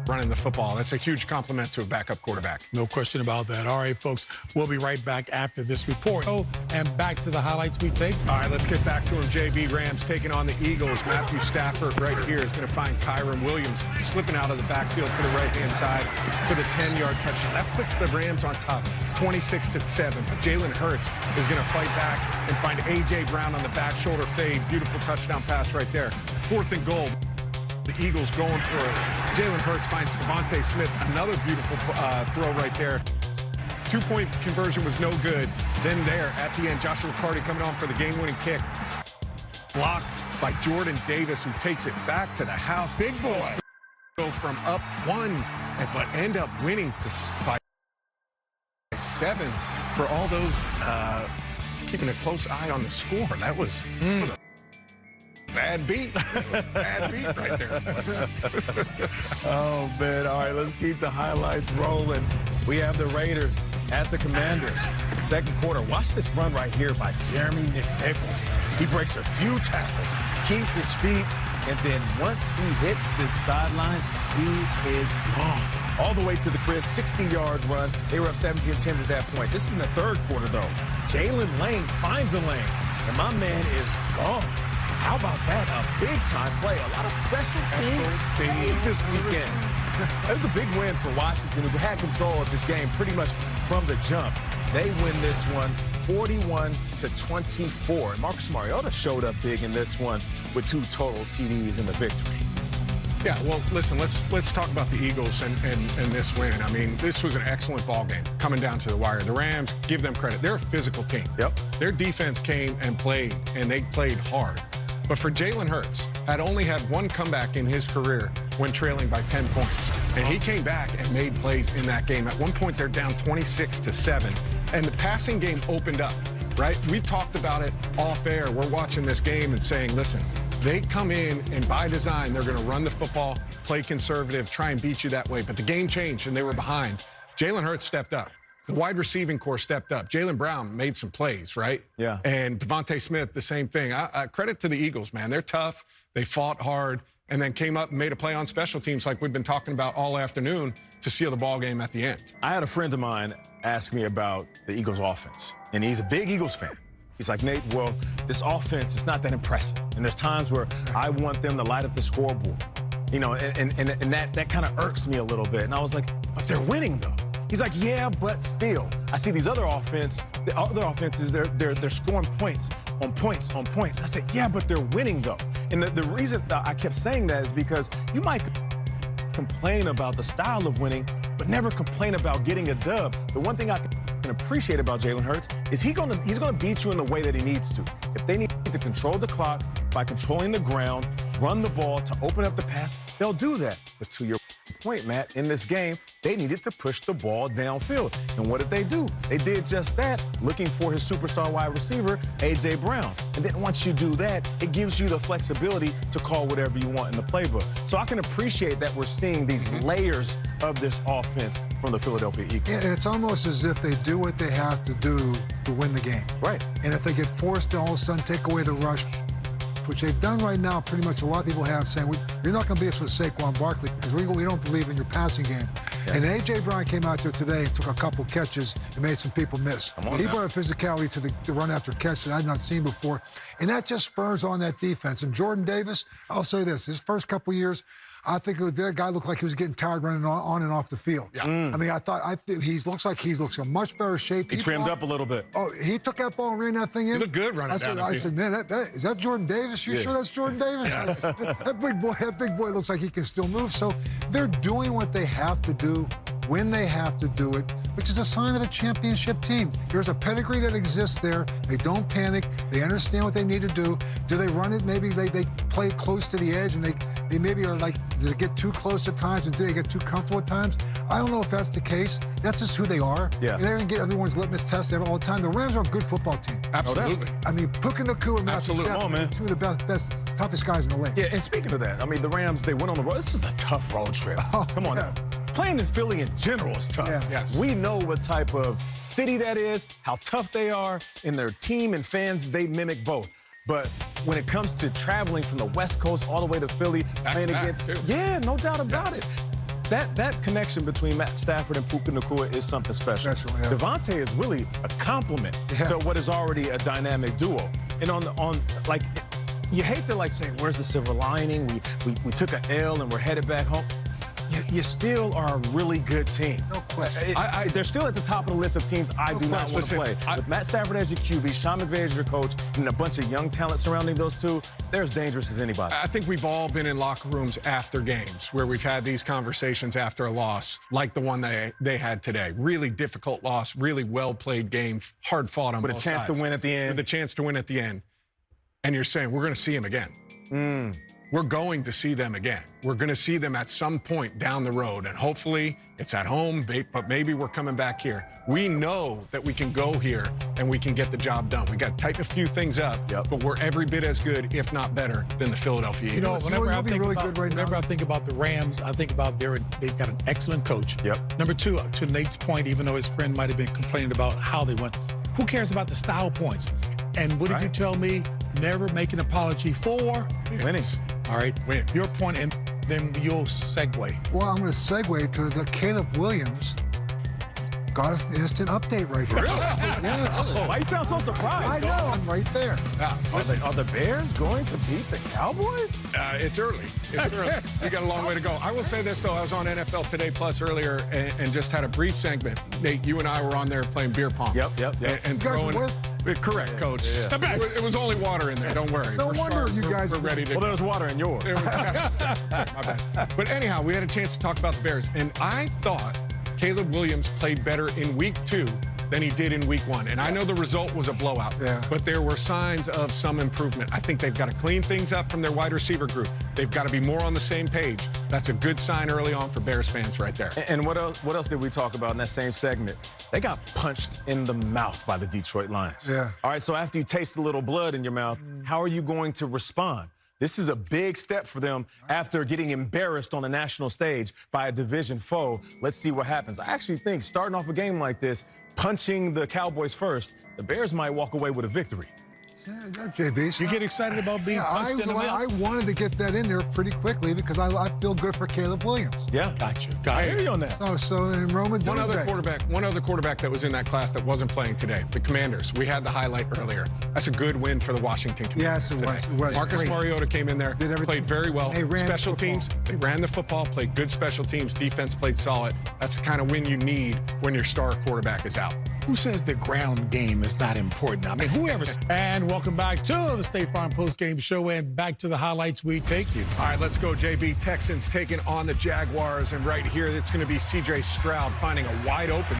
running the football. That's a huge compliment to a backup quarterback. No question about that. All right, folks, we'll be right back after this report. Oh, and back to the highlights we take. All right, let's get back to him. JV Rams taking on the Eagles. Matthew Stafford right here is going to find Kyren Williams slipping out of the backfield to the right-hand side for the 10-yard touchdown. That puts the Rams on top, 26-7. But Jalen Hurts is going to fight back and find A.J. Brown on the back shoulder fade. Beautiful touchdown pass right there. 4th and goal. The Eagles going for it. Jalen Hurts finds Devontae Smith. Another beautiful throw right there. 2-point conversion was no good. Then there at the end, Joshua McCarty coming on for the game-winning kick. Blocked by Jordan Davis, who takes it back to the house. Big boy. Go from up 1, but end up winning by 7 for all those keeping a close eye on the score. That was a bad beat. Bad beat right there. Oh, man. All right, let's keep the highlights rolling. We have the Raiders at the Commanders. Second quarter. Watch this run right here by Jeremy McNichols. He breaks a few tackles, keeps his feet, and then once he hits this sideline, he is gone. All the way to the crib, 60-yard run. They were up 17-10 at that point. This is in the third quarter, though. Jalen Lane finds a lane, and my man is gone. How about that? A big-time play. A lot of special teams plays this weekend. That was a big win for Washington, who had control of this game pretty much from the jump. They win this one 41-24. And Marcus Mariota showed up big in this one with 2 total TDs in the victory. Yeah, well, listen, let's talk about the Eagles and this win. I mean, this was an excellent ball game coming down to the wire. The Rams, give them credit. They're a physical team. Yep. Their defense came and played, and they played hard. But for Jalen Hurts, had only had 1 comeback in his career when trailing by 10 points. And he came back and made plays in that game. At one point, they're down 26-7. And the passing game opened up, right? We talked about it off air. We're watching this game and saying, listen, they come in and by design, they're going to run the football, play conservative, try and beat you that way. But the game changed and they were behind. Jalen Hurts stepped up. The wide receiving core stepped up. Jaylen Brown made some plays, right? Yeah. And Devontae Smith, the same thing. Credit to the Eagles, man. They're tough. They fought hard and then came up and made a play on special teams like we've been talking about all afternoon to seal the ball game at the end. I had a friend of mine ask me about the Eagles offense, and he's a big Eagles fan. He's like, Nate, well, this offense is not that impressive. And there's times where I want them to light up the scoreboard. You know, and that kind of irks me a little bit. And I was like, but they're winning, though. He's like, yeah, but still. I see these other offenses, they're scoring points on points on points. I said, yeah, but they're winning, though. And the reason that I kept saying that is because you might complain about the style of winning, but never complain about getting a dub. The one thing I can appreciate about Jalen Hurts is he's gonna beat you in the way that he needs to. If they need to control the clock by controlling the ground, run the ball to open up the pass, they'll do that. But to your point, Matt, in this game, they needed to push the ball downfield. And what did they do? They did just that, looking for his superstar wide receiver, A.J. Brown. And then once you do that, it gives you the flexibility to call whatever you want in the playbook. So I can appreciate that we're seeing these layers of this offense from the Philadelphia Eagles. Yeah, it's almost as if they do what they have to do to win the game. Right. And if they get forced to all of a sudden take away the rush, which they've done right now, pretty much a lot of people have, saying, you're not going to beat us with Saquon Barkley because we don't believe in your passing game. Yeah. And A.J. Brown came out there today and took a couple catches and made some people miss. He brought a physicality to run after catch that I'd not seen before. And that just spurs on that defense. And Jordan Davis, I'll say this, his first couple years, I think that guy looked like he was getting tired running on and off the field. Yeah. I mean, I think he looks like he looks in much better shape. He trimmed up a little bit. Oh, he took that ball and ran that thing in. He looked good running down the field. I said, man, is that Jordan Davis? You sure that's Jordan Davis? Yeah. that big boy looks like he can still move. So they're doing what they have to do when they have to do it, which is a sign of a championship team. There's a pedigree that exists there. They don't panic. They understand what they need to do. Do they run it? Maybe they play close to the edge and they maybe are like, does it get too close at times and do they get too comfortable at times? I don't know if that's the case. That's just who they are. Yeah. And they're going to get everyone's litmus test all the time. The Rams are a good football team. Absolutely. I mean, Puka Nacua and Matthew Stafford are two of the best, toughest guys in the league. Yeah, and speaking of that, I mean, the Rams, they went on the road. This is a tough road trip. Come on now. Playing in Philly in general is tough. Yeah. Yes. We know what type of city that is, how tough they are, and their team and fans, they mimic both. But when it comes to traveling from the West Coast all the way to Philly, playing against, yeah, no doubt about it. that connection between Matt Stafford and Puka Nacua is something special. Yeah. Devontae is really a compliment to what is already a dynamic duo. And like, you hate to say, where's the silver lining? We took an L and we're headed back home. You still are a really good team. No question. They're still at the top of the list of teams I do not want to play. With Matt Stafford as your QB, Sean McVay as your coach, and a bunch of young talent surrounding those two, they're as dangerous as anybody. I think we've all been in locker rooms after games where we've had these conversations after a loss, like the one they had today. Really difficult loss, really well-played game, hard fought on both sides. With a chance to win at the end. With a chance to win at the end. And you're saying, we're going to see him again. We're going to see them again. We're going to see them at some point down the road, and hopefully it's at home, but maybe we're coming back here. We know that we can go here and we can get the job done. We got to tighten a few things up, but we're every bit as good, if not better, than the Philadelphia Eagles. You know, whenever I think about the Rams, I think about they've got an excellent coach. Number two, to Nate's point, even though his friend might have been complaining about how they went, who cares about the style points? And what did you tell me? Never make an apology for winning. All right, your point, and then you'll segue. Well, I'm going to segue to the Caleb Williams. Got us an instant update right here. Really? Yes. Why you sound so surprised? I know, I'm right there. Are the Bears going to beat the Cowboys? It's early. It's early. We got a long way to go. I will say this, though. I was on NFL Today Plus earlier and just had a brief segment. Nate, you and I were on there playing beer pong. Yep. And throwing. Correct, Coach. Yeah. It was only water in there. Don't worry. No wonder you guys were ready to. Well, there was water in yours. My bad. But anyhow, we had a chance to talk about the Bears, and I thought Caleb Williams played better in week 2 than he did in week 1. And I know the result was a blowout, but there were signs of some improvement. I think they've got to clean things up from their wide receiver group. They've got to be more on the same page. That's a good sign early on for Bears fans right there. And what else did we talk about in that same segment? They got punched in the mouth by the Detroit Lions. Yeah. All right, so after you taste a little blood in your mouth, how are you going to respond? This is a big step for them after getting embarrassed on the national stage by a division foe. Let's see what happens. I actually think starting off a game like this, punching the Cowboys first, the Bears might walk away with a victory. Yeah, JB. You get excited about being punched in the mouth? I wanted to get that in there pretty quickly because I feel good for Caleb Williams. Yeah. Got you. I hear you on that. So in Roman One other quarterback that was in that class that wasn't playing today, the Commanders. We had the highlight earlier. That's a good win for the Washington Commanders. Yes, it was. Marcus Great. Mariota came in there, played very well. They ran special teams, they ran the football, played good special teams. Defense played solid. That's the kind of win you need when your star quarterback is out. Who says the ground game is not important? I mean, whoever. And welcome back to the State Farm Postgame Show, and back to the highlights we take you. All right, let's go, JB. Texans taking on the Jaguars, and right here, it's going to be C.J. Stroud finding a wide open